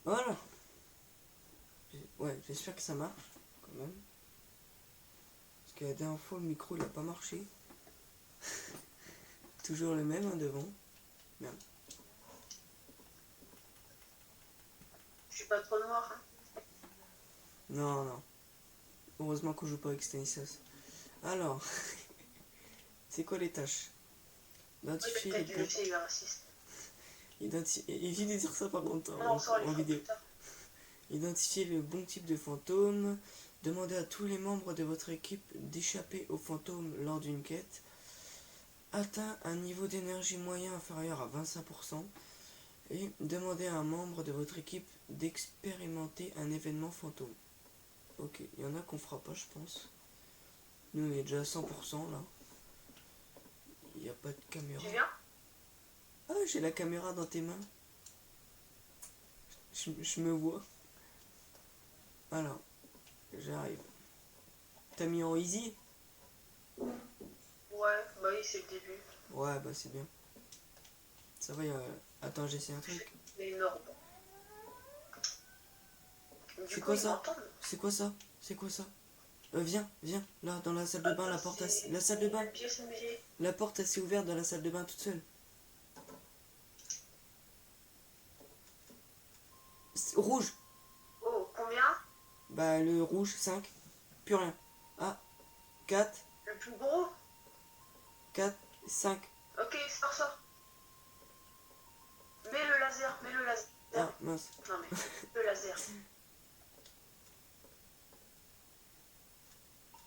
Voilà. Ouais, j'espère que ça marche, quand même. Parce que la dernière fois, le micro, il a pas marché. Toujours le même, hein, devant. Merde. Je suis pas trop noir. Hein. Non, non. Heureusement qu'on joue pas avec Stanislas. Alors, c'est quoi les tâches? Oui, Identifier les peut-être je bons... sais, il est raciste. Évite de dire ça par contre Non, on sort les en phrases vidéo. plus tard. Identifier le bon type de fantôme. Demandez à tous les membres de votre équipe d'échapper au fantôme lors d'une quête. Atteint un niveau d'énergie moyen inférieur à 25%. Et demandez à un membre de votre équipe d'expérimenter un événement fantôme. Ok, il y en a qu'on fera pas, je pense. Nous, on est déjà à 100% là. Il n'y a pas de caméra. Tu viens? Ah, j'ai la caméra dans tes mains. Je me vois. Alors, j'arrive. T'as mis en easy? Ouais, bah oui, c'est le début. Ouais, bah c'est bien. Ça va, attends, j'essaie un truc. C'est énorme. Du C'est coup, quoi ils ça? m'entendent. C'est quoi ça? C'est quoi ça? Viens, viens, là, dans la salle de bain, la porte, la salle de bain. Pièce musée. La porte, elle s'est ouverte dans la salle de bain toute seule. Rouge. Oh, combien? Bah, le rouge, 5. Plus rien. Ah, 4, Le plus gros? 4, 5. Ok, sors. Mets le laser, mets le laser. Ah, mince. Non mais, le laser.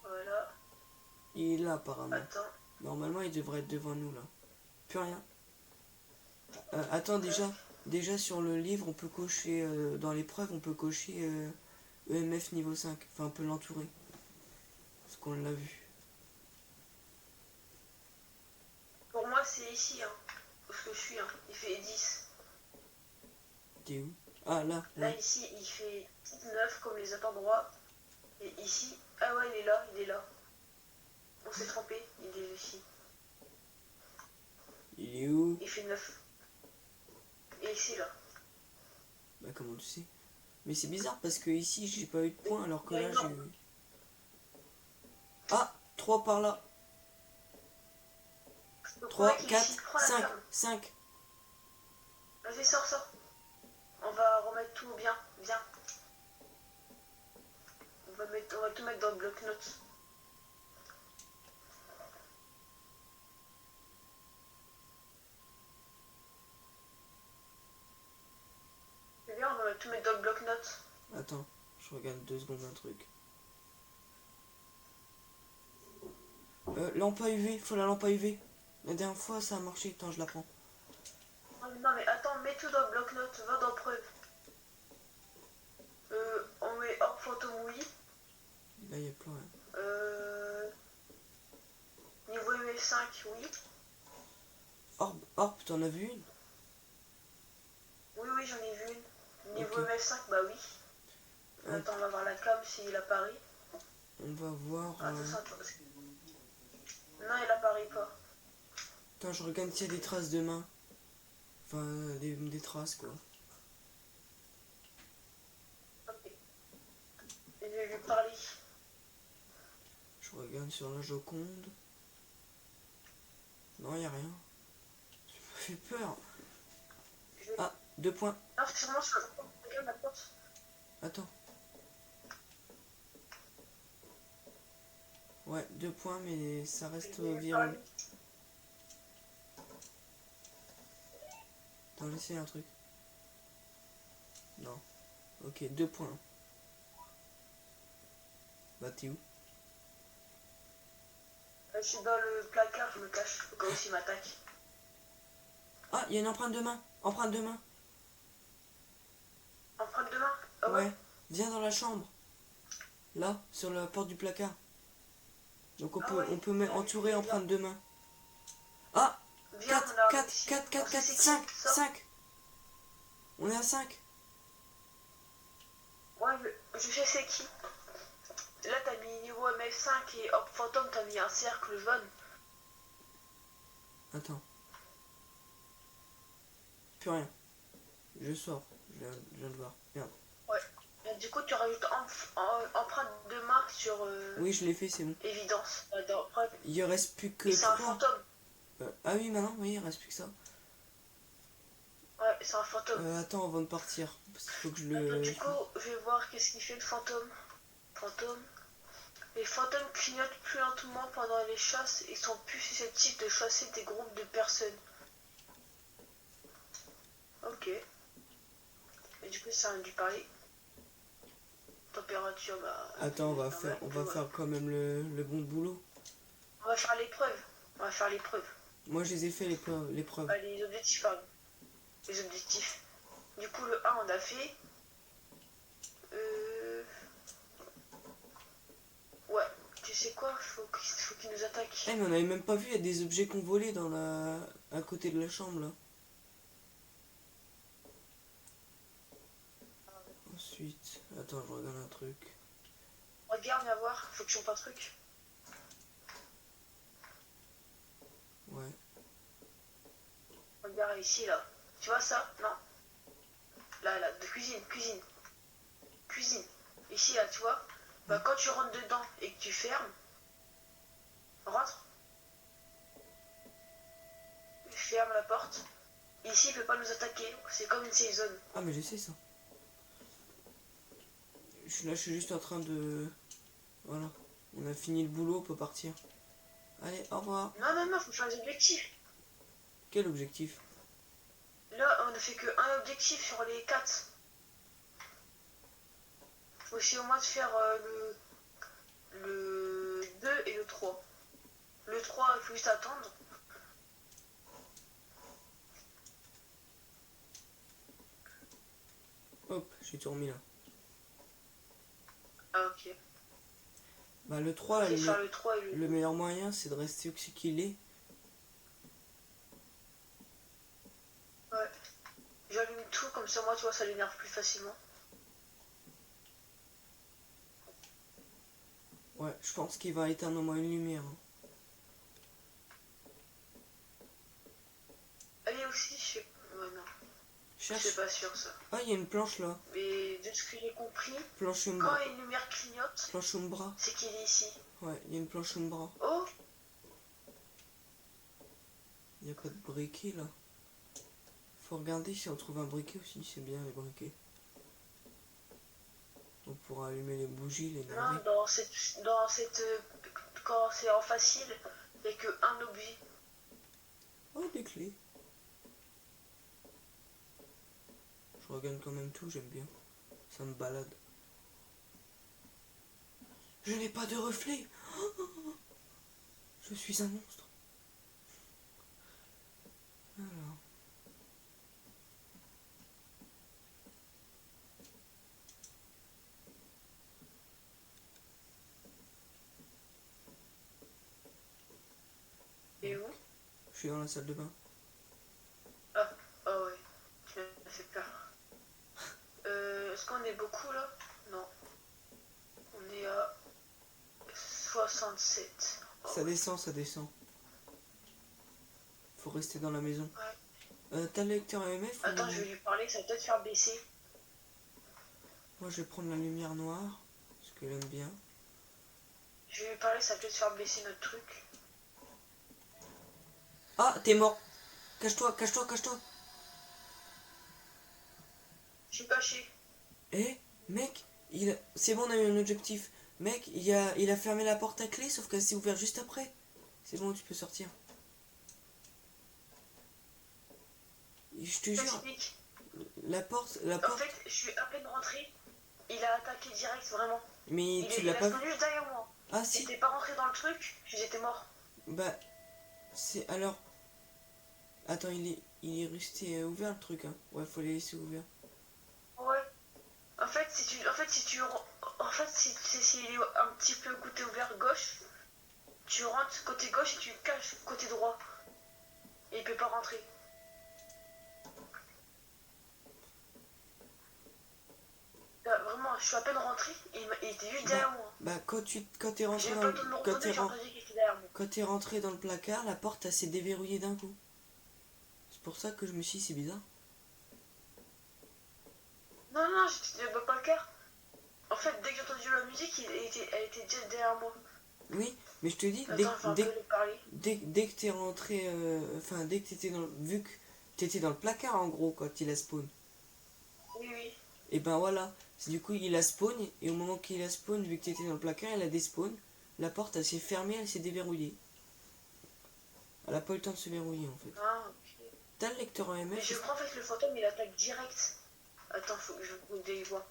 Voilà. Il est là, apparemment. Attends. Normalement, il devrait être devant nous, là. Plus rien. Attends, déjà sur le livre, on peut cocher, dans l'épreuve, on peut cocher EMF niveau 5. Enfin, on peut l'entourer. Parce qu'on l'a vu. Pour moi, c'est ici, hein. Parce que je suis, hein. Il fait 10. T'es où? Ah, là, Là, ouais. ici, il fait 9 comme les autres endroits. Et ici, ah ouais, il est là. On s'est trompé, il est ici. Il est où? Il fait 9. Et ici, là. Bah, comment tu sais? Mais c'est bizarre parce que ici, j'ai pas eu de points alors que Il y a là, une j'ai lampe. eu. Ah, 3 par là. Donc, 3, mec, il est 4, ici. Prends la 5, flamme. 5. Vas-y, sors. On va remettre tout bien. Viens. On va tout mettre dans le bloc-notes. Viens, on va tout mettre dans le bloc-notes. Attends, je regarde 2 secondes un truc. Lampe à UV, faut la lampe à UV. La dernière fois, ça a marché. Attends, je la prends. Non, mais attends, mets tout dans le bloc-notes. Va dans preuve. On met hors photo oui. Là, il y a plus rien. Niveau UF5, oui. Orb, t'en as vu une? Oui, j'en ai vu une. Niveau Ok. UF5, bah oui. Attends, on va voir la cam s'il apparaît. On va voir. Attends. Non, il apparaît pas. Attends, je regarde s'il y a des traces de main. Enfin, des traces, quoi. Ok. Je vais lui parler. Je regarde sur la Joconde. Non, y a rien. Ça me fait peur. Ah, 2 points. Non, c'est sûrement sur la porte. Regarde la porte. Attends. Ouais, 2 points, mais ça reste verrouillé. Attends, j'essaie un truc. Non. Ok, 2 points. Bah, t'es où? Je suis dans le placard, je me cache. Au cas où s'il m'attaque. Ah, il y a une empreinte de main. Empreinte de main. Empreinte de main. Ah ouais. Ouais. Viens dans la chambre. Là, sur la porte du placard. Donc on peut mettre entourer empreinte de main. Ah, Viens, 4, on a 4, réussi. 4, 4, 4, C'est qui? 5, Sors. 5. On est à 5. Ouais, je sais c'est qui. Là, t'as mis niveau MF5 et hop fantôme, t'as mis un cercle jaune. Attends. Plus rien. Je sors. je viens de voir. Merde. Ouais. Et du coup, tu rajoutes empreinte de main sur Oui, je l'ai fait, c'est bon. évidence. Empreinte. Il reste plus que Et c'est un 3. fantôme. Ah oui, maintenant, oui, il reste plus que ça. Ouais, c'est un fantôme. Attends, avant de partir. Parce qu'il faut que je Attends, le... du coup, je vais voir qu'est-ce qu'il fait le fantôme. Fantôme. Les fantômes clignotent plus lentement pendant les chasses et sont plus susceptibles de chasser des groupes de personnes. Ok. Et du coup, ça a dû parler. Température, bah. Attends, on va faire quand même le bon boulot. On va faire l'épreuve. On va faire l'épreuve. Moi, je les ai fait, l'épreuve. Les objectifs, pardon. Les objectifs. Du coup, le 1, on a fait. Ouais. Tu sais quoi? Faut qu'il nous attaque. Eh, mais on avait même pas vu, il y a des objets qu'on volait dans la... à côté de la chambre, là. Ensuite... Attends, je regarde un truc. Regarde, viens voir. Faut que je chope un truc. Ouais. Regarde ici, là. Tu vois ça? Non. Là, de cuisine. Cuisine. Ici, là, tu vois? Bah, quand tu rentres dedans et que tu fermes, rentre. Ferme la porte. Ici, il peut pas nous attaquer. C'est comme une safe zone. Ah, mais je sais ça. Là, je suis juste en train de... Voilà. On a fini le boulot, on peut partir. Allez, au revoir. Non, faut faire les objectifs. Quel objectif? Là, on ne fait que un objectif sur les 4. Faut essayer au moins de faire le 2 et le 3. Le 3, il faut juste attendre. Hop, j'ai tout remis là. Ah, ok. Bah, le 3, On va faire le 3 et le meilleur moyen, c'est de rester où qu'il est. Ouais. J'allume tout, comme ça, moi, tu vois, ça l'énerve plus facilement. Ouais, je pense qu'il va éteindre au moins une lumière. Hein. Elle est aussi, je sais... Ouais, non. Cherche. Je suis pas sûr, ça. Ah, il y a une planche là. Mais de ce que j'ai compris, Planche quand Umbra. une lumière clignote, Planche Umbra. c'est qu'il est ici. Ouais, il y a une planche Umbra. Oh! Il n'y a pas de briquet là. Faut regarder si on trouve un briquet aussi, c'est bien les briquets. On pourra allumer les bougies, les Non, navets. quand c'est en facile, il n'y a que un objet. Oh, des clés. Je regarde quand même tout, j'aime bien. Ça me balade. Je n'ai pas de reflet. Je suis un monstre. Alors. Et où? Je suis dans la salle de bain. Ah, oh ouais, tu m'as fait peur. Est-ce qu'on est beaucoup là? Non. On est à 67. Oh, Ça descend, ça descend. Faut rester dans la maison. ouais. T'as le lecteur EMF Attends, ou... je vais lui parler, ça va peut-être faire baisser. Moi je vais prendre la lumière noire, parce qu'elle aime bien. Je vais lui parler, ça va peut-être faire baisser notre truc. Ah, t'es mort. Cache-toi, cache-toi, cache-toi. Je suis caché. Eh, mec, c'est bon, on a eu un objectif. Mec, il a fermé la porte à clé, sauf qu'elle s'est ouverte juste après. C'est bon, tu peux sortir. Je te jure, Pacifique. la porte... En fait, je suis à peine rentré. Il a attaqué direct, vraiment. Mais tu l'as Il a pas vu? répondu juste derrière moi. Ah si. J'étais pas rentré dans le truc, j'étais mort. Bah, c'est alors... Attends, il est resté ouvert le truc, hein. Ouais, faut les laisser ouverts. Ouais. En fait, si il est un petit peu côté ouvert gauche, tu rentres côté gauche et tu caches côté droit. Et il peut pas rentrer. Là, vraiment, je suis à peine rentré et il était juste derrière moi. Bah, quand t'es rentré J'ai dans pas le... le temps de me retourner, j'ai entendu qu'il était derrière moi. Quand t'es rentré dans le placard, la porte elle s'est déverrouillée d'un coup. C'est pour ça que je me suis dit c'est bizarre. Non, non, j'avais pas le cœur. En fait, dès que j'ai entendu la musique, elle était déjà derrière moi. Oui, mais je te dis, Attends, je vais un peu lui parler. dès que t'es rentré, enfin, dès que t'étais dans, vu que t'étais dans le placard en gros quand il a spawn. Oui, oui. Et ben voilà, du coup il a spawn, et au moment qu'il a spawn, vu que t'étais dans le placard, il a despawn. La porte elle s'est fermée, elle s'est déverrouillée. Elle a pas eu le temps de se verrouiller en fait. Ah, ok. T'as le lecteur Mais EMF? je crois en fait que le fantôme il attaque direct. Attends, faut que je vous voix.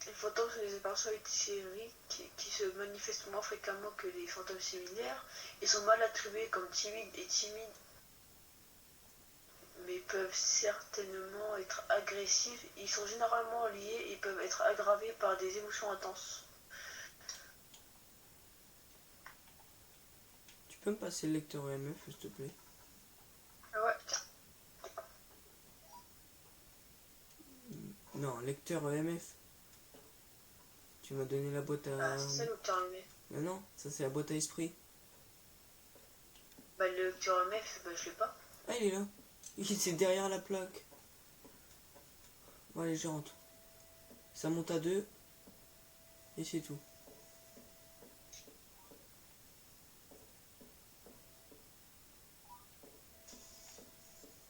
Les fantômes sont des apparitions éthériques qui se manifestent moins fréquemment que les fantômes similaires. Ils sont mal attribués comme timides, mais peuvent certainement être agressifs. Ils sont généralement liés et peuvent être aggravés par des émotions intenses. Tu peux me passer le lecteur EMF s'il te plaît? Ah ouais, tiens. Non, lecteur EMF. Tu m'as donné la boîte Ah, à... c'est ça le lecteur MF. Mais non, ça c'est la boîte à esprit. Bah, le lecteur MF, bah, je sais pas. Ah il est là. C'est derrière la plaque. Bon allez je rentre. Ça monte à 2. Et c'est tout.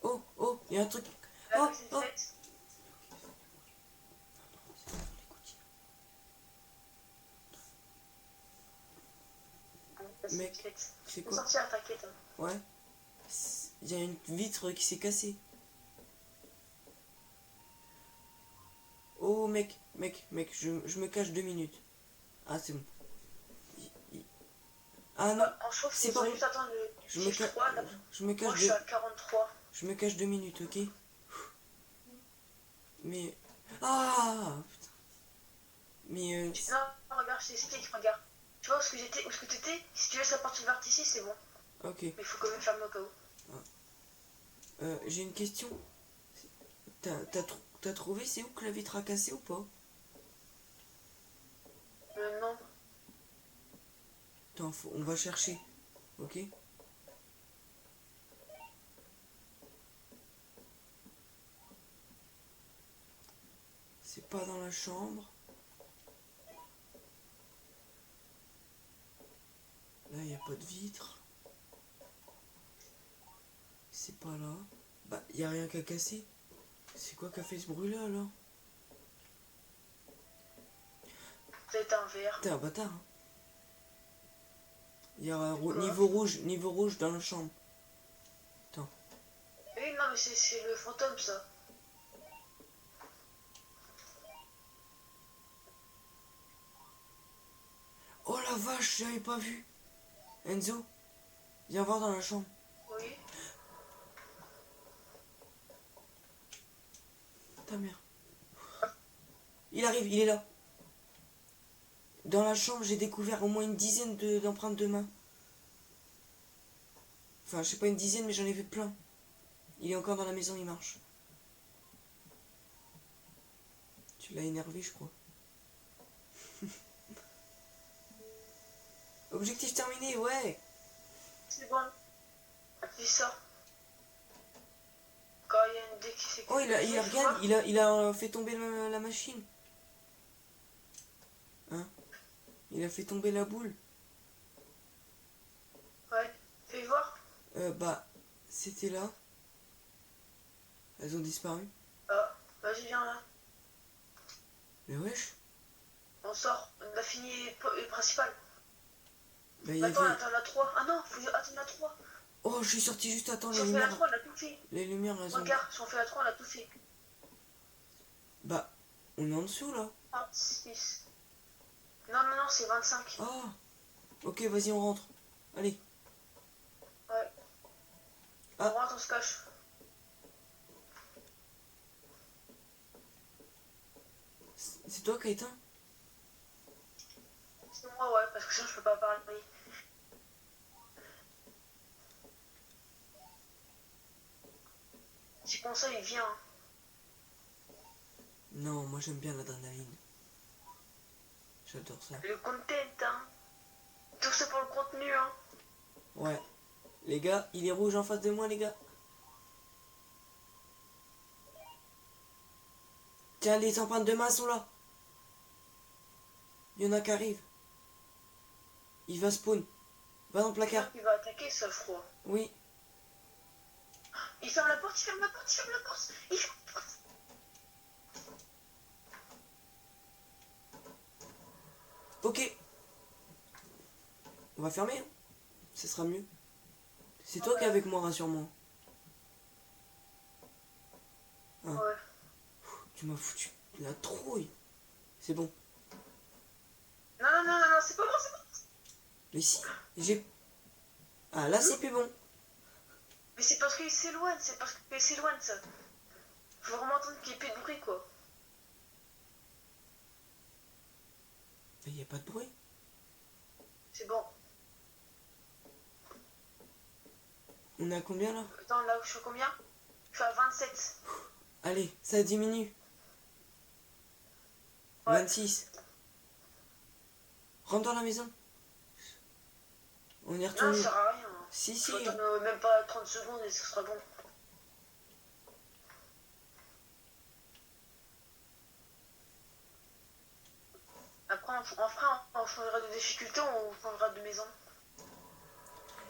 Oh, oh, il y a un truc. Là, Oh, c'est oh. fait. Mec, c'est quoi? Sortir, t'inquiète. Hein. Ouais. Il y a une vitre qui s'est cassée. Oh mec, je me cache 2 minutes. Ah c'est bon. Ah non, En chauffe, c'est pas bon. juste attendre le Je me, chiffre 3, là. je me Moi, cache je suis à 43. Je me cache 2 minutes, ok? Mais... Ah putain. Mais Non, regarde, je t'explique, regarde. Tu vois où ce que t'étais? Si tu laisses la porte ouverte ici, c'est bon. ok. Mais il faut quand même fermer au cas où. J'ai une question. T'as trouvé c'est où que la vitre a cassé ou pas? Non. Attends, on va chercher. Ok? C'est pas dans la chambre. Là, il n'y a pas de vitre. C'est pas là. Bah, il n'y a rien qu'à casser. C'est quoi qu'a fait ce bruit-là, là? Peut-être un verre. T'es un bâtard, hein. Il y a niveau rouge dans la chambre. Attends. Oui, non, mais c'est le fantôme, ça. Oh la vache, j'avais pas vu. Enzo, viens voir dans la chambre. Oui. Ta mère. Il arrive, il est là. Dans la chambre, j'ai découvert au moins une dizaine d'empreintes de main. Enfin, je sais pas une dizaine, mais j'en ai vu plein. Il est encore dans la maison, il marche. Tu l'as énervé, je crois. Objectif terminé, ouais. C'est bon. Appuie ça. Quand il y a une décès. Oh, regarde, il a fait tomber la machine. Hein? Il a fait tomber la boule. Ouais. Fais voir. Bah, c'était là. Elles ont disparu. Ah, vas-y, viens là. Mais wesh. On sort. On a fini le principal. Bah, il y Attends, avait... attends la 3. Ah non, faut attendre la 3. Oh, je suis sorti juste à temps, Si les on fait la lumières. 3, on a tout fait. Les lumières, elles ont... Regarde, si on fait la 3, on a tout fait. Bah, on est en dessous là. 26. Non, non, non, c'est 25. Ah. Ok, vas-y, on rentre. Allez. Ouais. Ah. On rentre, on se cache. C'est toi qui as éteint? C'est moi, ouais, parce que sinon je peux pas parler. Si je pense ça, il vient. Hein. Non, moi j'aime bien l'adrénaline. J'adore ça. Le content, hein. Tout ça pour le contenu, hein. Ouais. Les gars, il est rouge en face de moi, les gars. Tiens, les empreintes de main sont là. Il y en a qui arrivent. Il va spawn. Va dans le placard. Il va attaquer, ça froid. Oui. Il ferme la porte, il ferme la porte, il ferme la porte. Il ferme la porte. Ok. On va fermer. Hein. Ce sera mieux. C'est toi qui es avec moi, rassure-moi. Hein. Ouais. Tu m'as foutu la trouille. C'est bon. Non, non, non, non, non, c'est pas bon, c'est pas bon. Mais si, j'ai... Ah, là, c'est plus bon. Mais c'est parce qu'il s'éloigne, c'est parce qu'il s'éloigne, ça. Faut vraiment entendre qu'il n'y ait plus de bruit, quoi. Mais y a pas de bruit. C'est bon. On est à combien, là? Attends, là où je suis à combien? Je suis à 27. Allez, ça diminue. Ouais. 26. Rentre dans la maison. On est Non, retourné. ça sert à rien. Si, si. Faut attendre même pas 30 secondes et ce sera bon. Après, on changera de difficulté, on changera de maison.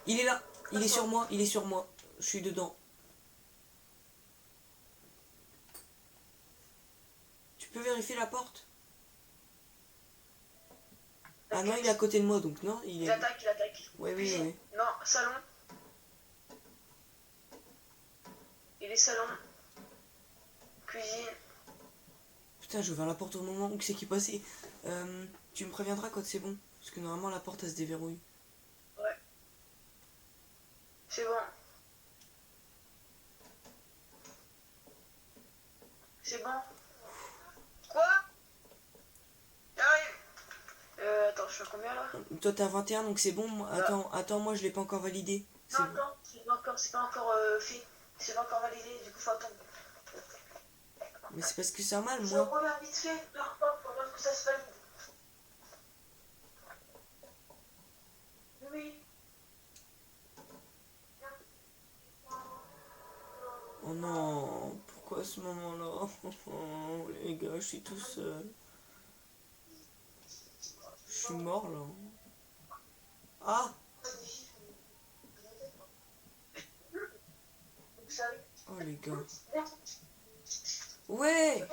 Il est là. Il est sur moi. Il est sur moi. Je suis dedans. Tu peux vérifier la porte? Ah non, il est à côté de moi, donc non, il est... Il attaque, il attaque. Ouais, oui, Cuisine. oui. Non, salon. Il est salon. Cuisine. Putain, j'ai ouvert la porte au moment où c'est qui passait. Tu me préviendras quand c'est bon. Parce que normalement, la porte, elle se déverrouille. Ouais. C'est bon. C'est bon. Quoi? J'arrive. Attends, je suis à combien là? Toi, t'as 21, donc c'est bon. Attends, moi, je l'ai pas encore validé. Non, attends, c'est pas encore fait. C'est pas encore validé, du coup, faut attendre. Mais c'est parce que c'est mal, Je moi. reviens vite fait, pars pas, pour voir que ça se valide. Oui. Oh non, pourquoi à ce moment-là? Oh, les gars, je suis tout seul. Je suis mort, là. Ah! Oh, les gars. Ouais!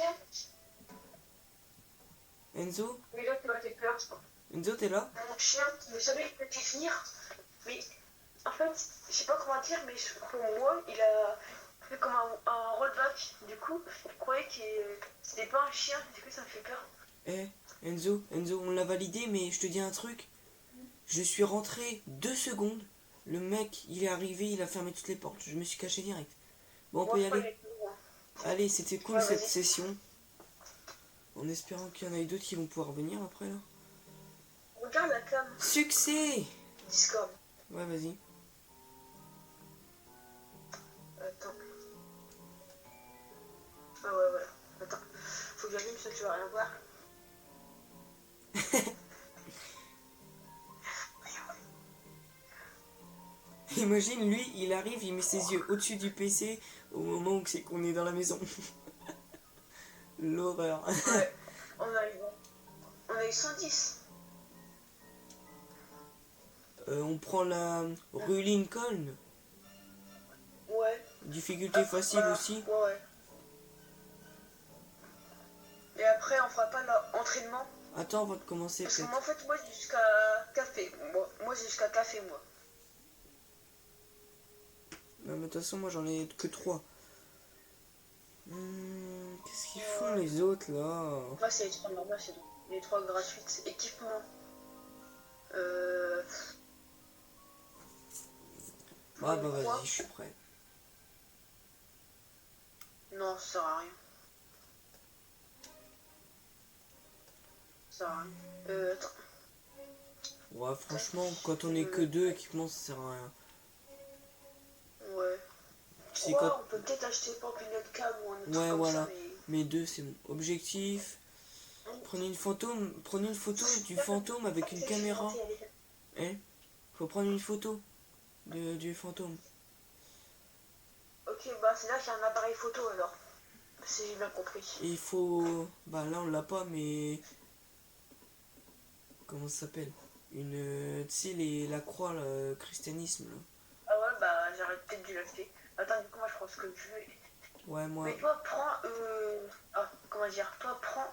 Enzo? Mais là, tu m'as fait peur. Enzo, t'es là? Mon chien, vous savez, il peut venir. Mais en fait, je sais pas comment dire, mais pour moi, il a fait comme un rollback. Du coup, je croyais que c'était pas un chien, du coup, ça me fait peur. Eh, Enzo, on l'a validé, mais je te dis un truc. Je suis rentré 2 secondes. Le mec, il est arrivé, il a fermé toutes les portes. Je me suis caché direct. Bon, on peut y aller. Allez, c'était cool cette session. En espérant qu'il y en ait d'autres qui vont pouvoir venir après, là. Regarde la cam. Succès! Discord. Ouais, vas-y. Attends. Ah ouais, voilà. Attends. Faut que j'allume parce que tu vas rien voir. Imagine, lui, il arrive, il met ses yeux au-dessus du PC au moment où c'est qu'on est dans la maison. L'horreur. Ouais. On a eu 110. On prend la rue Lincoln. Ouais. Difficulté facile aussi. Ouais. Et après, on fera pas l'entraînement. Attends, on va commencer Parce que peut-être. moi, en fait, moi, j'ai jusqu'à café. Moi j'ai jusqu'à café, moi. Non, mais de toute façon, moi j'en ai que 3. Qu'est-ce qu'ils font les autres là? Moi, c'est les 3 normales, c'est tout. Les 3 gratuites. Équipement. Ah bah vas-y, je suis prêt. Non, ça sert à rien. Ça sert à rien. Attends. Ouais, franchement, quand on est que 2 équipements, ça sert à rien. Ouais. C'est Ouais, quand... on peut peut-être acheter pas une autre cam ou un autre Ouais, truc comme voilà. ça, Mais 2, c'est bon. Objectif. Prenez une photo du fantôme avec une caméra. Hein? Faut prendre une photo du fantôme. Ok, bah c'est là qu'il y a un appareil photo alors. si j'ai bien compris. Et il faut... Bah là on l'a pas, mais... Comment ça s'appelle? Une... Tu sais, la croix, le christianisme, là. Ah ouais, bah j'arrête peut-être de l'acheter. Attends, du coup, moi je prends ce que je veux. Ouais, moi... Mais toi, prends. Ah, comment dire? Toi, prends.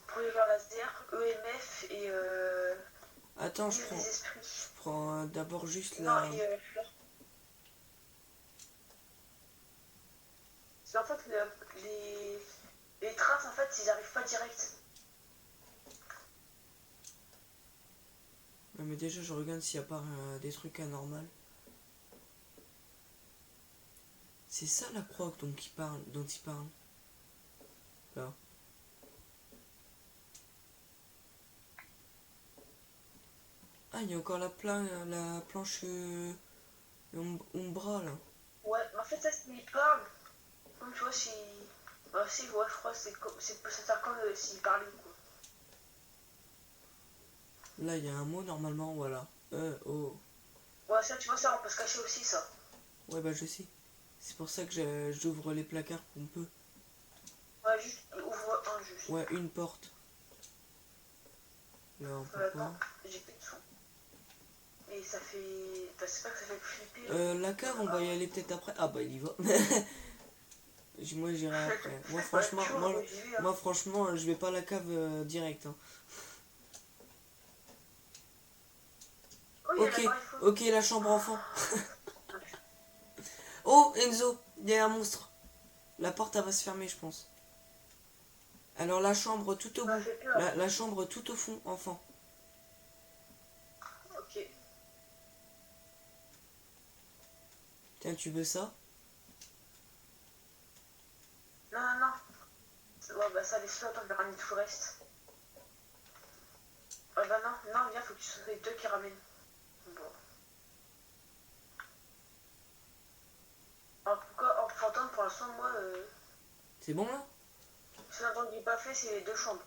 Projecteur laser, EMF et. Attends, Livre des esprits. Je prends d'abord juste Non, la... et fleur. C'est en fait les traces, en fait, ils arrivent pas direct. Ouais, mais déjà, je regarde s'il n'y a pas des trucs anormaux. C'est ça la croix dont il parle. Là. Ah, il y a encore la planche Umbra, là. Ouais, mais en fait, ça, s'il parle, comme tu vois, si. Bah, si, ouais, je crois que ça sert comme s'il parlait, quoi. Là, il y a un mot, normalement, voilà. Oh. Ouais, ça, tu vois, ça, on peut se cacher aussi, ça. Ouais, bah, je sais. C'est pour ça que j'ouvre les placards qu'on peut. Ouais, juste, ouvre un, juste. Ouais, une porte. Là, on peut pas. Attends, j'ai plus de son. Et ça fait. Bah, c'est pas que ça fait flipper. La cave, on va y aller peut-être après. Ah, bah, il y va. Moi, j'irai après. Ouais, toujours, j'y vais, hein. Moi, franchement, je vais pas à la cave direct. Hein. Oh, il y a Ok, l'appareil photo. ok, la chambre enfant. Oh, Enzo, il y a un monstre. La porte, elle va se fermer, je pense. Alors, la chambre tout au Ça m'a bout. fait peur. La chambre tout au fond, enfant. Ok. Tiens, tu veux ça? Non, non, non. Ouais, bah ça, laisse-le, attends, je vais ramener tout le reste. Ah bah non, non, viens, faut que tu sois les deux qui ramènent. Bon. En tout cas, en fantôme, pour l'instant, moi, C'est bon, là? ce que j'ai pas fait, c'est les deux chambres.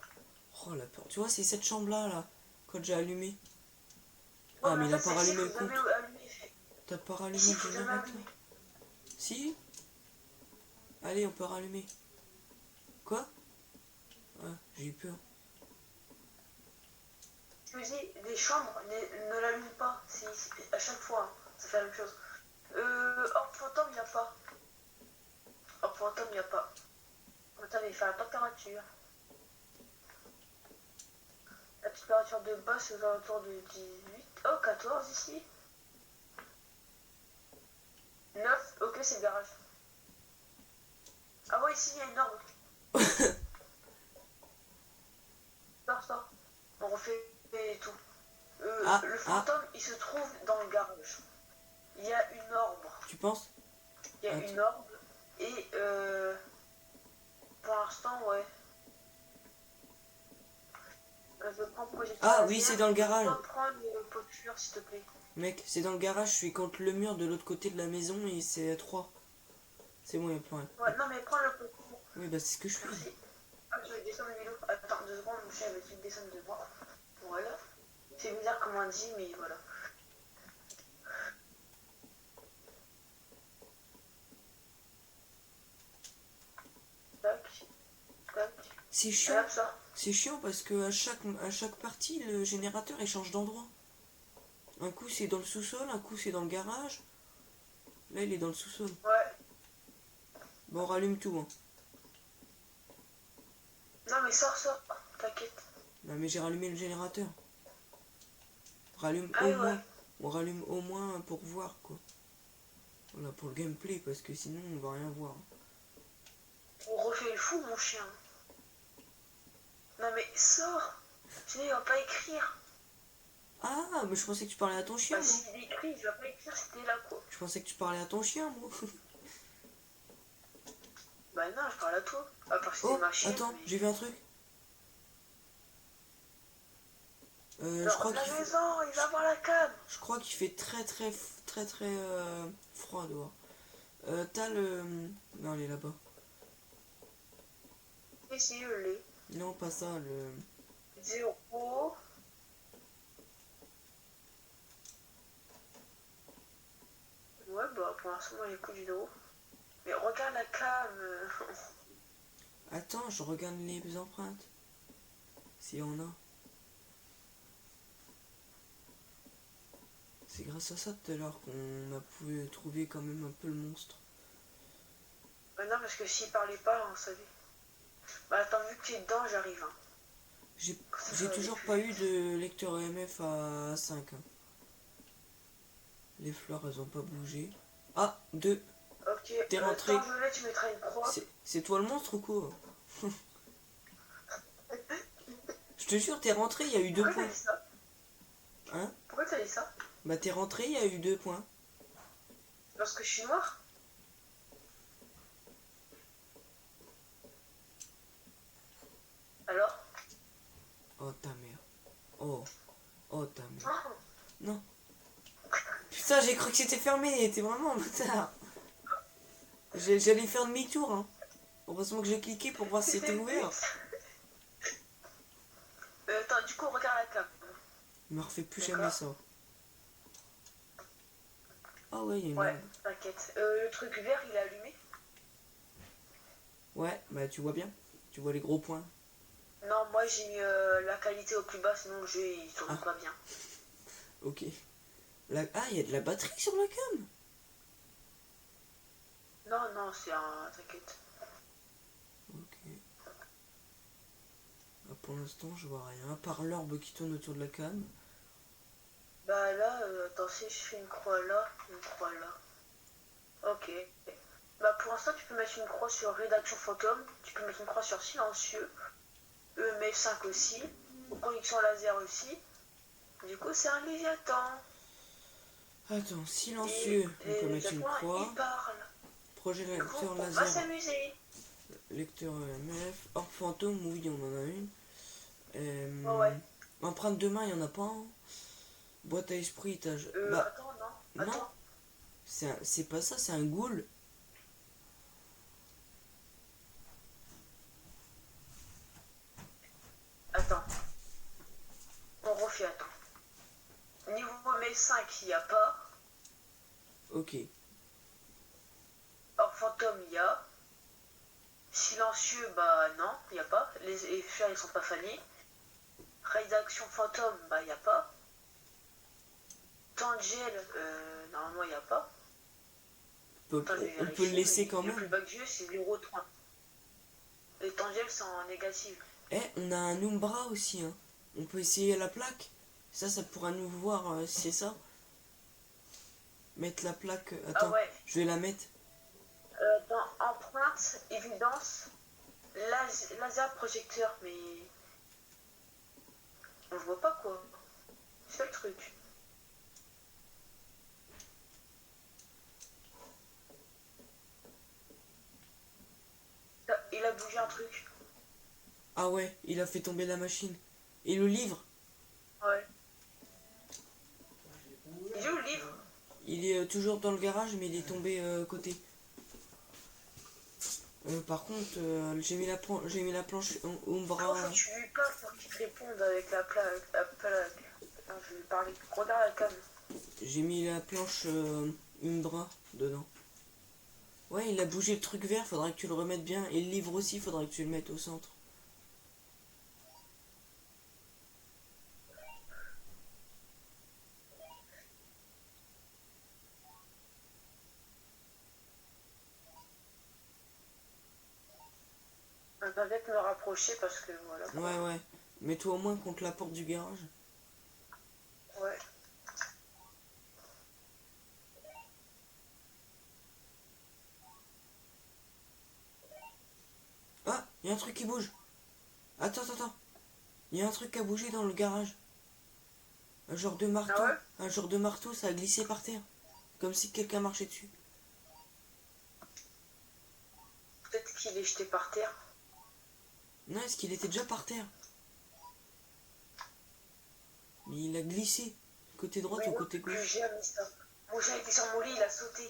Oh, la peur. Tu vois, c'est cette chambre-là, là, quand j'ai allumé. Ouais, Ah, mais mais en il a fait, pas c'est ici, rallumé faut le jamais compte. allumer. T'as pas rallumé Ici, le faut jamais générateur? allumer. Si? Allez, on peut rallumer. Quoi? Ah, j'ai eu peur. Je me dis, les chambres, ne l'allument pas. C'est à chaque fois, hein, ça fait la même chose. Hors fantôme, il n'y a pas. Hors fantôme, il n'y a pas. Attends, il fait la température. La température de base, c'est aux alentours de 18. Oh, 14 ici. 9, ok, c'est le garage. Ah ouais, ici, il y a une orbe. Sors. On refait tout. Ah, Le ah, fantôme, il se trouve dans le garage. Il y a une orbe. tu penses? Il y a une orbe. Et pour l'instant, ouais. Je prends projecteur Ah, laser. oui, c'est dans le garage. Toi, prends le pot de fleurs, s'il te plaît. Mec, c'est dans le garage, je suis contre le mur de l'autre côté de la maison et c'est à 3. C'est bon, il n'y a plus rien. Ouais, non, mais prends le pot de fleurs. Oui, bah c'est ce que je fais. Merci. Ah, je vais descendre le vélo. Attends 2 secondes, mon chien va essayer de descendre de moi. Voilà. C'est bizarre comme on dit, mais voilà. Tac. Tac. C'est Et chiant. hop, ça. C'est chiant parce que à chaque partie, le générateur il change d'endroit. Un coup c'est dans le sous-sol, un coup c'est dans le garage. Là il est dans le sous-sol. Ouais. Bon, on rallume tout. Hein. Non, mais sors. T'inquiète. Non, mais j'ai rallumé le générateur. Rallume Ah au oui, moins. ouais. On rallume au moins pour voir quoi. Voilà, pour le gameplay parce que sinon on va rien voir. On refait le fou, mon chien. Non, mais sors. Sinon, il va pas écrire. Ah, mais je pensais que tu parlais à ton chien, Bah, moi. s'il écrit, il va pas écrire, c'était là, quoi. Je pensais que tu parlais à ton chien, moi. Bah, non, je parle à toi. À part que c'était Oh, ma chienne. attends, Mais... j'ai vu un truc. Non, Je crois la qu'il fait... maison, il va voir la cam. Je crois qu'il fait très froid dehors. T'as le... Non, il est là-bas. Et si je l'ai. Non, pas ça, le... 0. Ouais, bah, pour l'instant, moi, j'ai que du 0. Mais regarde la cam. Attends, je regarde les empreintes. S'il y en a. C'est grâce à ça tout à l'heure qu'on a pu trouver quand même un peu le monstre. Bah non, parce que s'il parlait pas, on savait. Bah attends, vu que tu es dedans, j'arrive. Hein. J'ai toujours pas eu de lecteur EMF à 5. Hein. Les fleurs, elles ont pas bougé. Ah, 2. Ok, T'es rentré. tant violet, tu mettras une croix. C'est toi le monstre ou quoi? Je te jure, t'es rentré, il y a eu 2 Pourquoi points. t'as dit ça? Hein? Pourquoi t'as dit ça? Bah t'es rentré, il y a eu 2 points. Lorsque je suis noir? Alors? Oh ta mère. Oh. Oh ta mère. Ah, Non. Putain, j'ai cru que c'était fermé, t'es vraiment un bâtard. J'allais faire demi-tour, hein. Heureusement que j'ai cliqué pour voir si c'était ouvert. Attends, du coup, regarde la cam. Il me refait plus D'accord. jamais ça. Ah ouais, il y a une Ouais, lampe. t'inquiète. Le truc vert, il est allumé? Ouais, bah tu vois bien. Tu vois les gros points. Non, moi j'ai mis la qualité au plus bas, sinon le jeu il tourne pas bien. Ok. Ah, il y a de la batterie sur la cam. Non, non, c'est un. T'inquiète. Ok. Bah, pour l'instant, je vois rien. À part l'orbe qui tourne autour de la cam. Bah là, attends, si je fais une croix là, une croix là. Ok. Bah pour l'instant, tu peux mettre une croix sur rédaction fantôme, tu peux mettre une croix sur silencieux, EMF5 aussi, connexion laser aussi. Du coup, c'est un Léviathan. Attends, silencieux. On peut mettre une croix. Il parle. Du coup, Projecteur on va laser. s'amuser. Lecteur EMF. Orbe fantôme, oui, on en a une. Ouais. Empreinte de main, il y en a pas. Hein. Boîte à esprit, étage. Bah, Attends, non. non. Attends. C'est pas ça, c'est un ghoul. Attends. On refait, attends. Niveau EMF5, il n'y a pas. Ok. Or fantôme, il y a. Silencieux, bah non, il n'y a pas. Les fers, ils sont pas fanés. Rédaction fantôme, bah il n'y a pas. Temps de gel, normalement il n'y a pas. Attends, je vais On peut le vérifier, laisser mais quand le même. plus bas que j'ai, c'est 0,3. Les temps de gel sont en négatif. Eh, on a un Umbra aussi. Hein. On peut essayer la plaque. Ça pourra nous voir si c'est ça. Mettre la plaque. Ah Attends, ouais. je vais la mettre. Dans empreinte, évidence, laser projecteur, mais on voit pas quoi. C'est le truc. Il a bougé un truc. Ah ouais, il a fait tomber la machine. Et le livre, Ouais. Il est où le livre? il est toujours dans le garage, mais il est tombé côté. Par contre, j'ai mis la planche Umbra. Faut que tu lui parles pour qu'il te réponde avec la plaque. Non, je vais lui parler. Regarde la cam. J'ai mis la planche Umbra dedans. Ouais, il a bougé le truc vert, faudra que tu le remettes bien. Et le livre aussi, faudra que tu le mettes au centre. Je vais peut-être me rapprocher parce que voilà. Ouais. Mets-toi au moins contre la porte du garage. Ouais. Ah, il y a un truc qui bouge. Attends. Il y a un truc qui a bougé dans le garage. Un genre de marteau. Ah ouais? Un genre de marteau, ça a glissé par terre. Comme si quelqu'un marchait dessus. Peut-être qu'il est jeté par terre. Non, est-ce qu'il était déjà par terre? Mais il a glissé. Côté droite ou côté Plus gauche? j'ai mis ça. Mon chat était sur mon lit, il a sauté.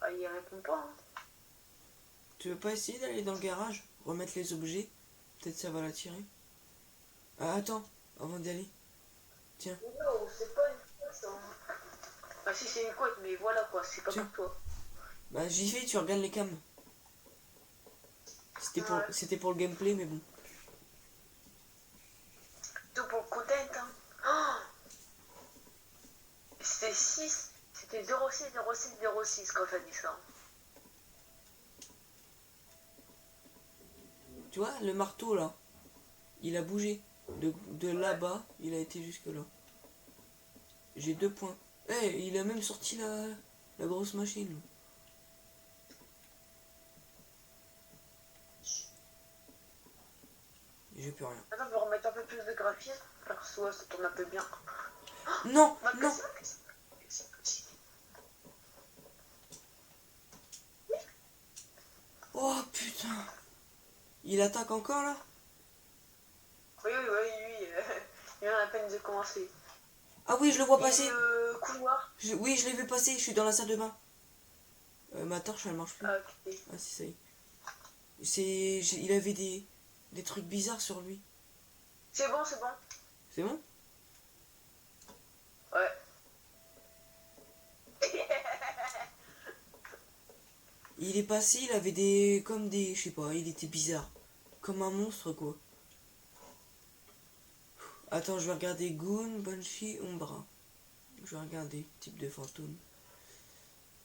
Ah, il répond pas. Hein. Tu veux pas essayer d'aller dans le garage? Remettre les objets? Peut-être ça va l'attirer. Ah, attends, avant d'y aller. Tiens, Non, c'est pas une couette, ça. Ah si, c'est une couette, mais voilà quoi, c'est pas tiens. pour toi. Bah, j'y vais, tu regardes les cams. Ouais. C'était pour le gameplay, mais bon. Tout pour le content, hein. Oh, c'était 6. C'était 06, 06, 06 quand t'as dit ça. Tu vois, le marteau là, il a bougé. De Ouais. là-bas, il a été jusque là. J'ai 2 points. Eh, il a même sorti la grosse machine. J'ai plus rien. Attends, on va remettre un peu plus de graphisme. Perso, ça tourne un peu bien. Non, On va non. casser la caisse. Oh putain. Il attaque encore là? Oui, oui, oui, oui. Il vient à peine de commencer. Ah oui, je le vois Et passer. le couloir. Oui, je l'ai vu passer, je suis dans la salle de bain. Ma torche, elle marche plus. Ah, ok. Ah si, ça y est. Il avait des trucs bizarres sur lui. C'est bon, c'est bon. C'est bon? Ouais. Il est passé, il avait comme des... Je sais pas, il était bizarre. Comme un monstre, quoi. Attends, je vais regarder Goon, Banshee, Umbra. Je vais regarder, type de fantôme.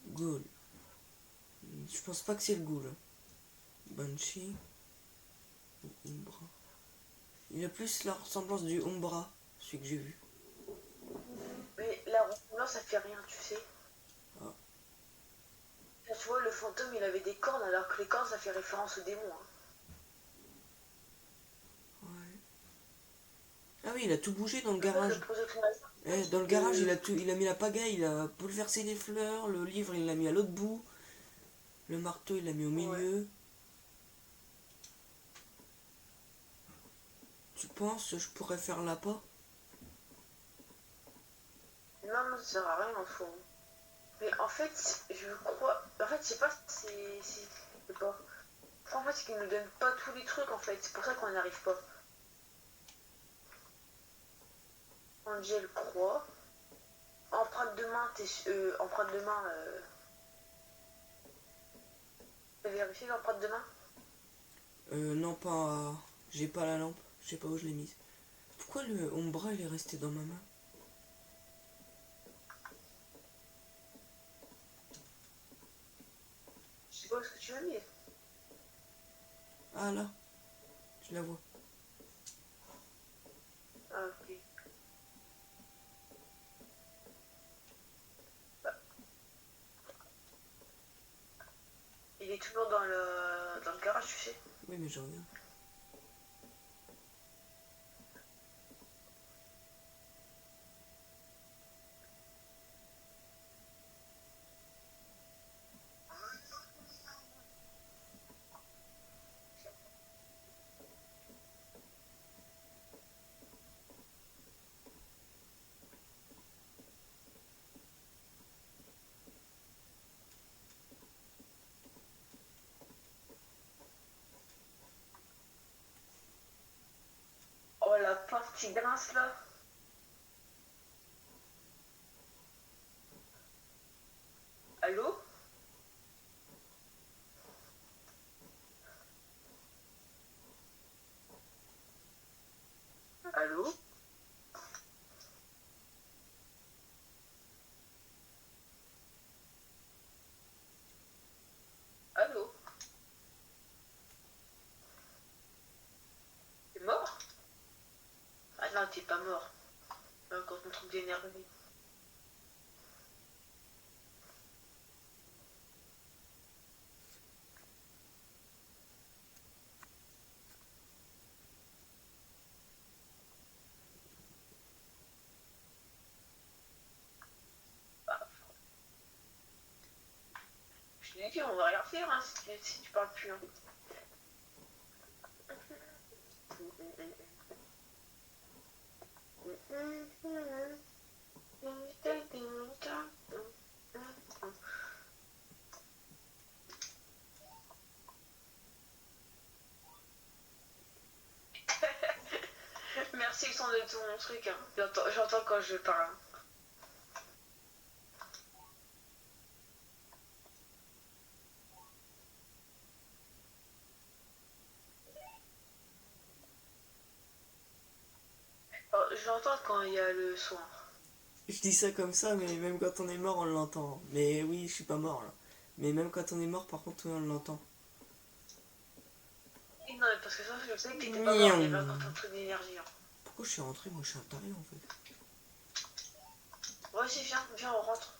Ghoul. Je pense pas que c'est le Ghoul. Banshee ou Umbra. Il a plus la ressemblance du Umbra, celui que j'ai vu. Mais la ressemblance, ça fait rien, tu sais. Ah, Là, tu vois, le fantôme, il avait des cornes, alors que les cornes, ça fait référence au démon. Hein. ouais. Ah oui, il a tout bougé dans le En fait, le garage. projet Dans le garage, il a mis la pagaille, il a bouleversé les fleurs, le livre, il l'a mis à l'autre bout, le marteau, il l'a mis au Ouais. milieu. Tu penses que je pourrais faire l'appât? Non, non, ça sert à rien, en fond. Mais en fait, je crois. En fait, je sais pas si. Je sais pas. En fait, c'est qu'ils nous donnent pas tous les trucs, en fait. C'est pour ça qu'on n'y arrive pas. Angel croix. Empreinte de main, empreinte de main. T'as vérifié l'empreinte de main? Non, pas... J'ai pas la lampe, je sais pas où je l'ai mise. Pourquoi le Umbra, il est resté dans ma main? Je sais pas où est-ce que tu l'as mis. Ah là, je la vois. Ah, ok. Bah, il est toujours dans le garage, tu sais. Oui, mais je regarde. Oh, la porte qui grince là. Allô? Allô? Allô? T'es mort? Ah non, t'es pas mort. Encore ton truc d'énervé. Ah, je t'ai dit qu'on va rien faire hein, si tu parles plus. Hein. Merci. c'est le son de ton truc. Hein. J'entends quand je parle. Oh, j'entends quand il y a le son. Je dis ça comme ça, mais même quand on est mort, on l'entend. Mais oui, je suis pas mort là. Mais même quand on est mort, par contre, oui, on l'entend. Et non, parce que ça, je sais que t'étais pas mort, il y avait encore ton truc d'énergie. Hein. Pourquoi je suis rentré? Moi, je suis un taré en fait. Vas-y, viens, on rentre.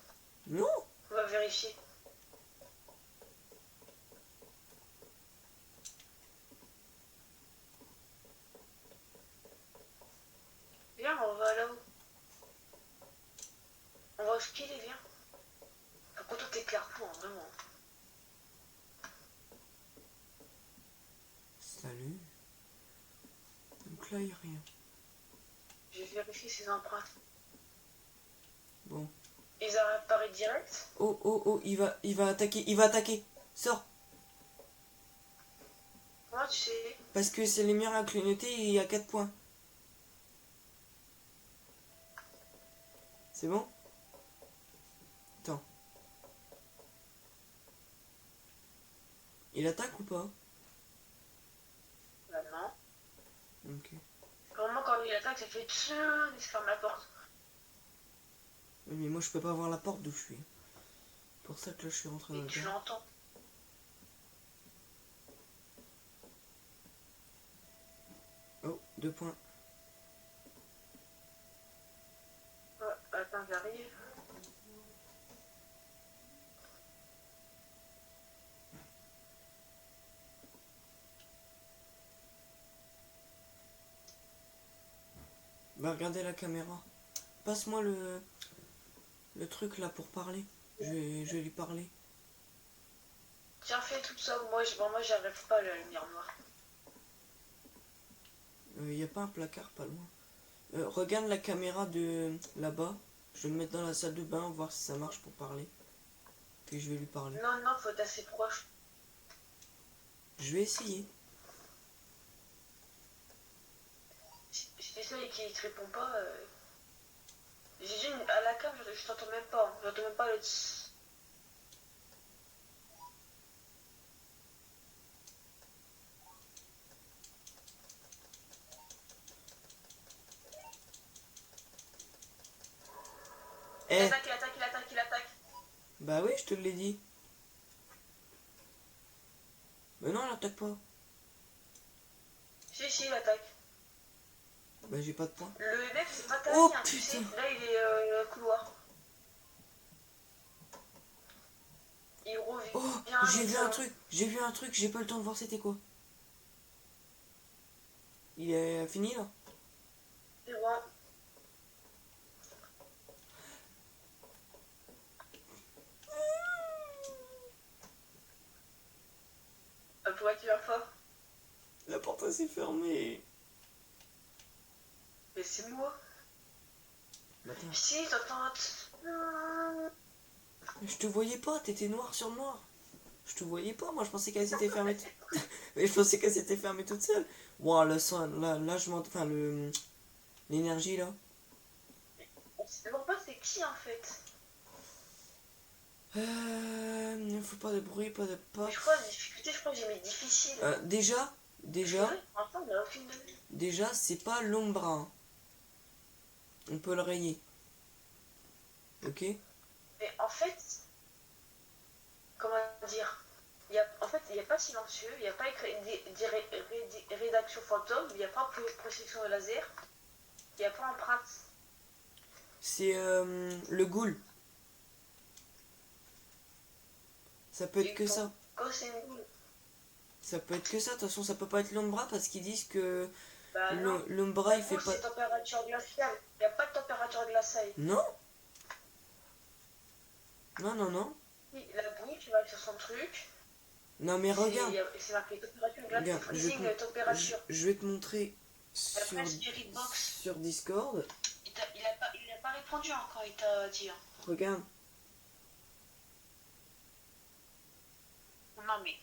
Non. On va vérifier. Viens, on va là-haut. On va au skiller, viens. Par contre, toi, t'es clair-fou, hein, vraiment. Salut. Donc là, il a rien. Je vais vérifier ses empreintes. Bon. Ils apparaissent direct. Oh, oh, oh, il va attaquer. Sors. Moi, tu sais. Parce que c'est les miens à clignoter et il y a 4 points. C'est bon? Attends. Il attaque ou pas? Bah non. Ok. Vraiment, quand il attaque, ça fait tchou, il se ferme la porte. Oui, mais moi je peux pas voir la porte d'où je suis. Pour ça que là je suis rentré dans Et le tu gars. l'entends. Oh, 2 points. Ouais, attends, j'arrive. Va regarder la caméra. Passe-moi le truc là pour parler. Je vais lui parler. Tiens, fais tout ça. Moi, j'arrive pas à la lumière noire. Y a pas un placard pas loin. Regarde la caméra de là-bas. Je vais le mettre dans la salle de bain, voir si ça marche pour parler. Puis je vais lui parler. Non, faut être assez proche. Je vais essayer. Si j'essaye et qu'il te répond pas, j'ai dit à la cam, je t'entends même pas. Hein. J'entends même pas le tss. Il Eh, attaque, il attaque. bah oui, je te l'ai dit. Mais non, il attaque pas. Si, il attaque. Bah j'ai pas de points. Le mec, c'est pas ta Oh vie, hein, tu sais. putain. Là, il est couloir. Il revient. Oh, j'ai vu un truc, j'ai pas le temps de voir c'était quoi. Il est fini là? C'est bon. Pourquoi tu vas pas? La porte s'est fermée. Mais c'est moi. Attends. Si, t'entends. Je te voyais pas, t'étais noir sur noir. Je te voyais pas, moi je pensais qu'elle s'était fermée. Mais je pensais qu'elle s'était fermée toute seule. Wow, le son, là je m'entends. Enfin, l'énergie là. Je vois pas c'est qui en fait. Faut pas de bruit, pas de pas. Mais je crois, difficulté, je crois que j'ai mis difficile. Déjà, Enfin, on a aucune de vue. déjà, c'est pas l'ombre. Hein. On peut le rayer. Ok? Mais en fait, comment dire, en fait, il n'y a pas silencieux, il n'y a pas écrit rédaction fantôme, il n'y a pas projection de laser, il n'y a pas empreinte. C'est le ghoul. Ça peut être que ça. Quand c'est une boule. Ça peut être que ça, de toute façon ça peut pas être l'ombra parce qu'ils disent que Bah non. l'ombra il fait boule, pas... c'est température glaciale. Il n'y a pas de température glaciale. Non. Non. Oui, la boule, tu vas aller sur son truc. Non mais regarde. C'est marqué température glaciale, Regarde, freezing température. je vais te montrer Après, Spirit Box. sur Discord. Il a pas répondu encore, il t'a dit. Hein. Regarde. Non mais.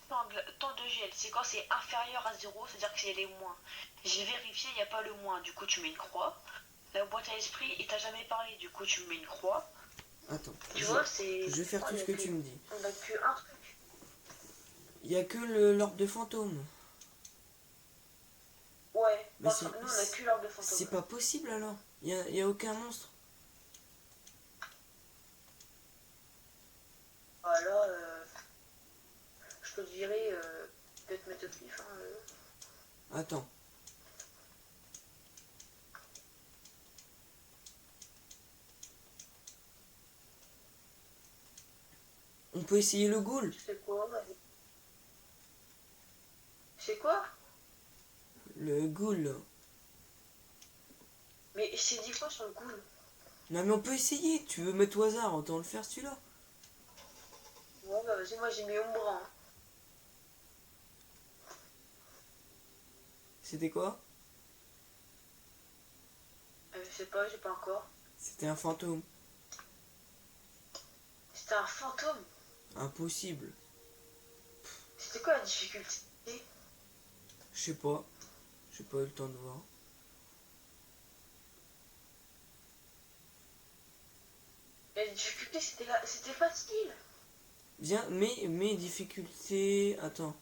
temps de gel, c'est quand c'est inférieur à 0, c'est-à-dire que c'est les moins. J'ai vérifié, il n'y a pas le moins, du coup tu mets une croix. La boîte à esprit, il t'a jamais parlé, du coup tu mets une croix. Attends, Tu vois, c'est... je vais faire tout ce que tu me dis. On a que un truc. Il y a que l'orbe de fantôme. Ouais, Mais nous on a que l'orbe de fantôme. c'est pas possible alors. Il y a aucun monstre. Alors, je te dirais, peut-être mettre au pif. Attends. On peut essayer le ghoul. C'est quoi, vas-y. C'est quoi? Le ghoul. Mais c'est dit quoi sur le ghoul? Non mais on peut essayer. Tu veux mettre au hasard, autant le faire celui-là. Ouais, bah vas-y, moi j'ai mis Umbra. Hein. C'était quoi? Je sais pas, j'ai pas encore. C'était un fantôme. C'était un fantôme? Impossible. C'était quoi la difficulté? Je sais pas. J'ai pas eu le temps de voir. La difficulté, c'était facile. Bien, mais difficulté... Attends.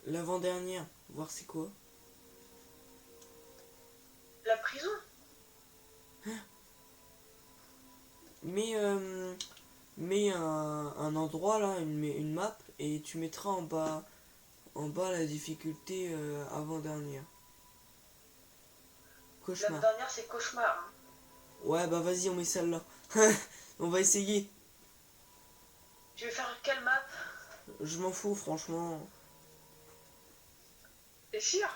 L'avant-dernière. Voir c'est quoi. La prison? Mets un endroit là, une map, et tu mettras en bas la difficulté avant-dernière. Cauchemar. La dernière, c'est cauchemar. Hein. Ouais, bah vas-y, on met celle-là. On va essayer. Tu veux faire quelle map? Je m'en fous, franchement. T'es sûr?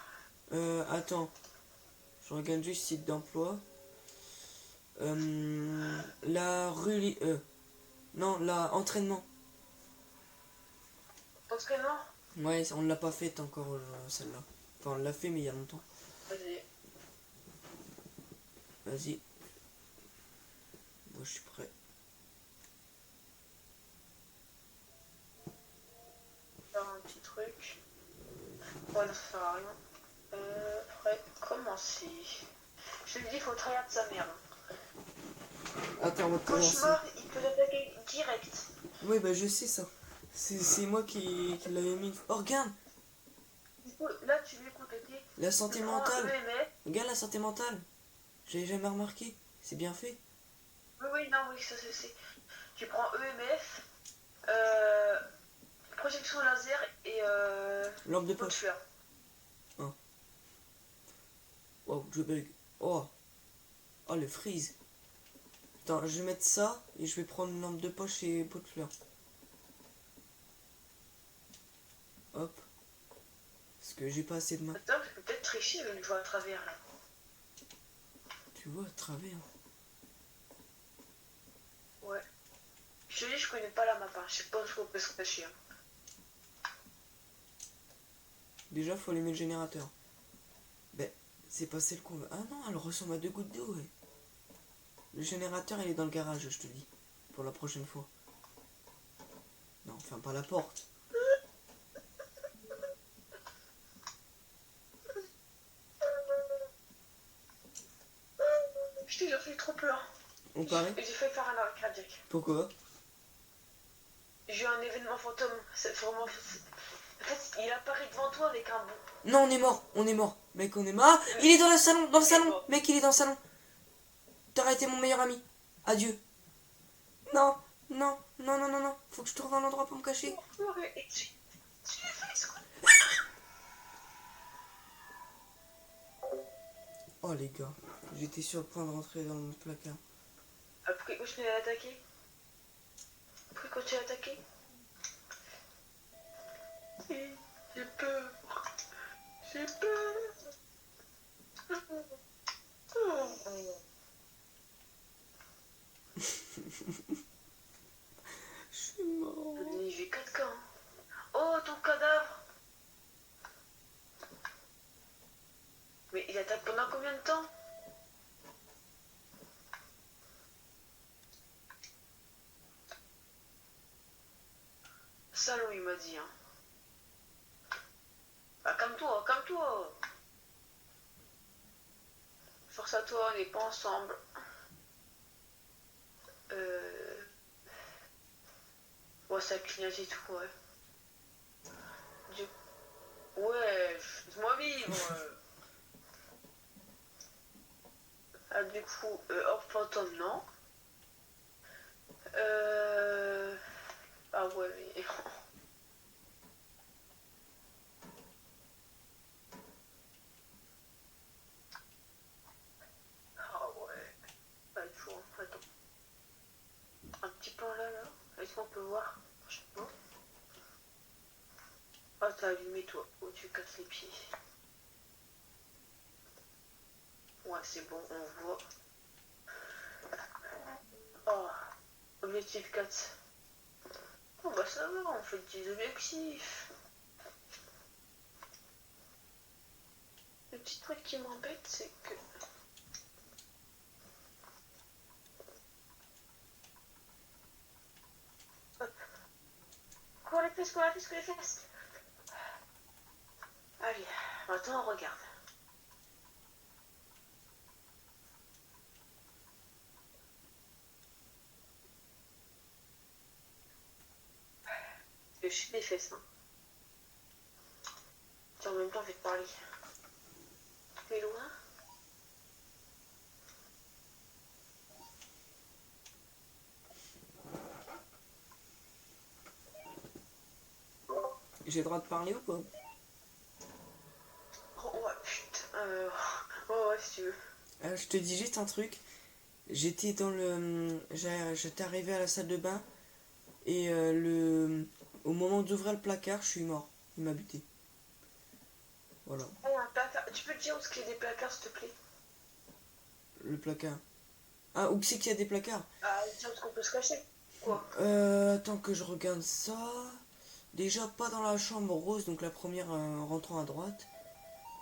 Attends. Je regarde juste site d'emploi. La rue... non, la entraînement. Entraînement? Ouais, on l'a pas faite encore, celle-là. Enfin, on l'a fait, mais il y a longtemps. Vas-y. Vas-y. Moi, je suis prêt. Faire un petit truc. Ouais, non, ça sert à rien. Après, commencer. Je te dis, il faut tryhard sa mère. Attends, on va commencer. Cauchemar, il peut l'attaquer direct. Oui, bah je sais ça. C'est moi qui l'avais mis. Oh, regarde! Du coup, là, tu l'écoutes, ok? La santé Tu prends mentale. EMF. Regarde la santé mentale. J'avais jamais remarqué. C'est bien fait. Oui, non, oui, ça c'est. Tu prends EMF, projection laser et Lampe de pot de poche. fleurs. Wow, je bug. Oh. Oh, le freeze. Attends, je vais mettre ça et je vais prendre une lampe de poche et pot de fleurs. Hop. Parce que j'ai pas assez de main. Attends, je peux peut-être tricher avec une voie à travers là. Tu vois, à travers. Ouais. Je te dis, je connais pas la map, hein. Je sais pas où on peut se cacher. Hein. Déjà, faut allumer le générateur. Ben, c'est pas celle qu'on veut. Ah non, elle ressemble à 2 gouttes d'eau, ouais. Le générateur, il est dans le garage, je te dis. Pour la prochaine fois. Non, ferme pas la porte. Je te jure, j'ai trop peur. On paraît. J'ai failli faire un arrêt cardiaque. Pourquoi? J'ai eu un événement fantôme. C'est vraiment. En fait, il apparaît devant toi avec un bout. Non, on est mort, Mec, on est mort. Ah, il est dans le salon, Mec, il est dans le salon. T'aurais été mon meilleur ami. Adieu. Non, non, non, non, non, non. Faut que je trouve un endroit pour me cacher. Oh les gars, j'étais sur le point de rentrer dans le placard. Ah, pourquoi il continue à l'attaquer? Pourquoi il continue à attaquer? J'ai peur. J'ai peur. Je suis mort. Il fait 4 cas. Hein. Oh, ton cadavre. Mais il attaque pendant combien de temps? Salaud, il m'a dit. Hein. Bah, calme-toi, calme-toi. Force à toi, on n'est pas ensemble. Ouais, ça clignote et tout, ouais. Du... Ouais, laisse-moi vivre. Ah, du coup, hors fantôme, non. Ah ouais, mais... Ah ouais, pas du tout. Attends. Un petit peu là, là. Est-ce qu'on peut voir? Je sais pas. Ah, t'as allumé, toi. Oh, tu casses les pieds. Ouais, c'est bon, on voit. Oh, objectif 4. Oh, bah ça va, on fait des objectifs. Le petit truc qui m'embête, c'est que... Hop. Cours les fesses. Allez, maintenant on regarde. Je suis les fesses, hein. Tiens, en même temps, je vais te parler. Tu es loin? J'ai le droit de parler ou pas? Oh, ouais, putain. Ouais, si tu veux. Je te dis juste un truc. J'étais dans le... J'étais arrivé à la salle de bain et au moment d'ouvrir le placard, je suis mort. Il m'a buté. Voilà, Oh, un placard. Tu peux te dire où est-ce qu'il y a des placards, s'il te plaît? le placard. Ah, où c'est qu'il y a des placards? Ah, tiens, parce qu'on peut se cacher. Quoi? Attends que je regarde ça. Déjà pas dans la chambre rose, donc la première en rentrant à droite.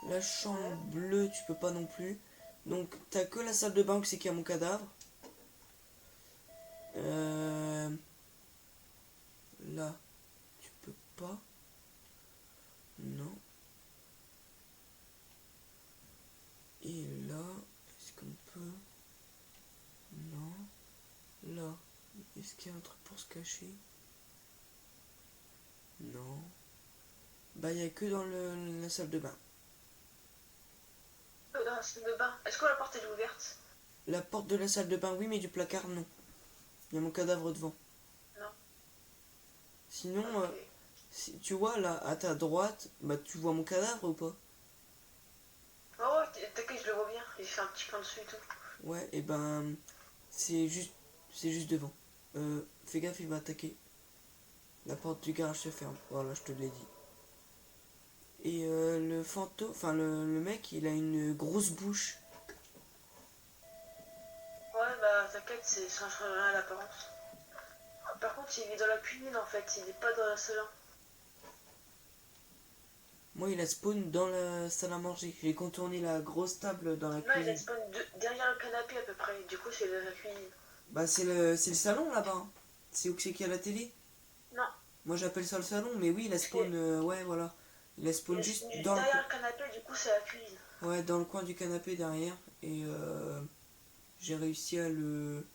La chambre bleue, tu peux pas non plus. Donc t'as que la salle de bain où c'est qu'il y a mon cadavre. Là, tu peux pas. Non. Et là, est-ce qu'on peut? Non. Là, est-ce qu'il y a un truc pour se cacher? Non. Bah, il y a que dans la salle de bain. Dans la salle de bain. Est-ce que la porte est ouverte? La porte de la salle de bain, oui, mais du placard, non. Il y a mon cadavre devant. Non. Sinon, Ok. si, tu vois, là, à ta droite, bah, tu vois mon cadavre ou pas? Oh, ouais, t'inquiète, je le vois bien. J'ai fait un petit plan dessus et tout. Ouais, et ben, c'est juste, c'est juste devant. Fais gaffe, il va attaquer. La porte du garage se ferme. Voilà, je te l'ai dit. Et le fantôme, enfin le mec, il a une grosse bouche. Ouais, bah t'inquiète, ça change rien à l'apparence. Par contre, il est dans la cuisine en fait, il est pas dans la salle. Moi, il a spawn dans la salle à manger. J'ai contourné la grosse table dans la Non, il a cuisine. spawn derrière le canapé à peu près. Du coup, c'est dans la cuisine. Bah, c'est le salon là-bas. Hein. C'est où que c'est qu'il y a la télé? Non, Moi, j'appelle ça le salon, mais oui, il a spawn. Ouais, voilà. Il a il spawn a juste spawn dans derrière le canapé, du coup, c'est la cuisine. ouais, dans le coin du canapé derrière. Et j'ai réussi à le.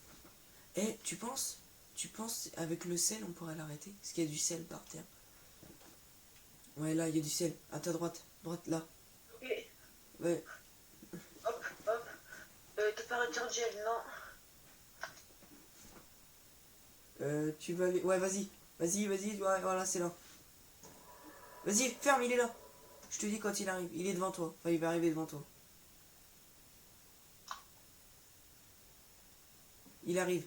Eh, tu penses? Tu penses avec le sel, on pourrait l'arrêter? Parce qu'il y a du sel par terre. Ouais, là, il y a du sel. À ta droite. Droite, là. Ok, Ouais. hop, hop. T'as pas retiré de gel, non. Tu vas aller. Ouais, vas-y. Vas-y, vas-y. Ouais, voilà, c'est là. Vas-y, ferme, il est là. Je te dis quand il arrive. Il est devant toi. Enfin, il va arriver devant toi. Il arrive.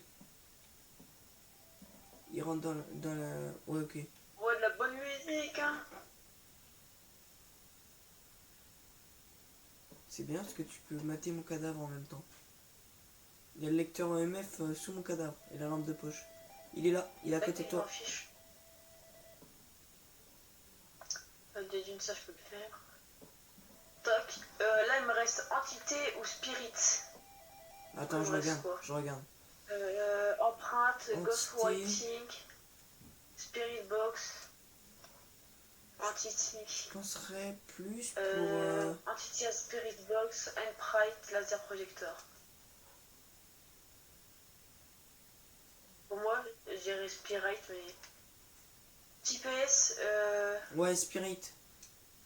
Il rentre dans la... Ouais, ok. Ouais, de la bonne musique, hein. C'est bien parce que tu peux mater mon cadavre en même temps. Il y a le lecteur EMF sous mon cadavre. Et la lampe de poche. Il est là. Il est à côté de Je m'en toi. fiche. D'une ça, je peux le faire. Tac. Là, il me reste entité ou spirit. Attends, Il je me reste regarde. quoi? Je regarde. Empreinte, Entité. ghostwriting, spirit box. Entity. Je penserais plus pour... Entity à Spirit Box, Endprite, Laser Projector. Pour moi, j'irais Spirit, mais... TPS, Ouais, Spirit.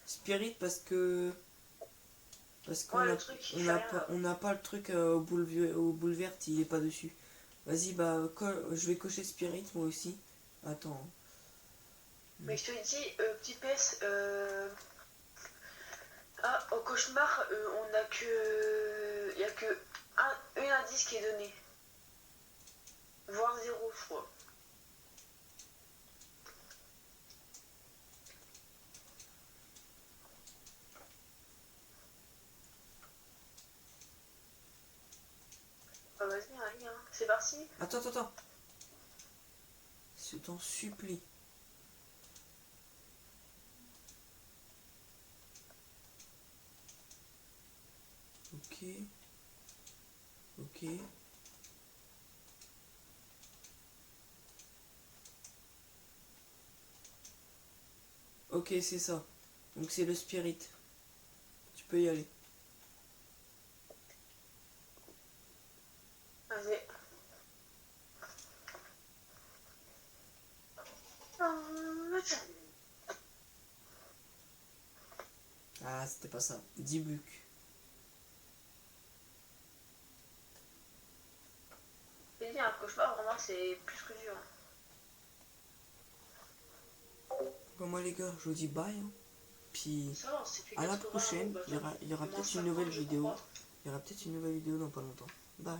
Spirit parce que... Parce qu'on ouais, a, le truc, il fait rien, là. on n'a pas le truc au boule verte, il est pas dessus. Vas-y, bah, je vais cocher Spirit, moi aussi. Attends. Mais je te dis, petit PS, au cauchemar, on a que. Il y a que un indice qui est donné. Voire zéro, je crois. Bah, vas-y, allez, hein. C'est parti. Attends. Je t'en supplie. Ok. Ok. Ok, c'est ça. Donc c'est le Spirit. Tu peux y aller. Vas-y. Ah, c'était pas ça. 10 bucs. J'ai dit, un cauchemar, vraiment, c'est plus que dur. Bon, moi les gars, je vous dis bye. Hein. Puis Ça va, c'est fait à la 80 euros. prochaine. Bah, Il y aura moins peut-être une 50, nouvelle je vidéo. crois. Il y aura peut-être une nouvelle vidéo dans pas longtemps. Bye.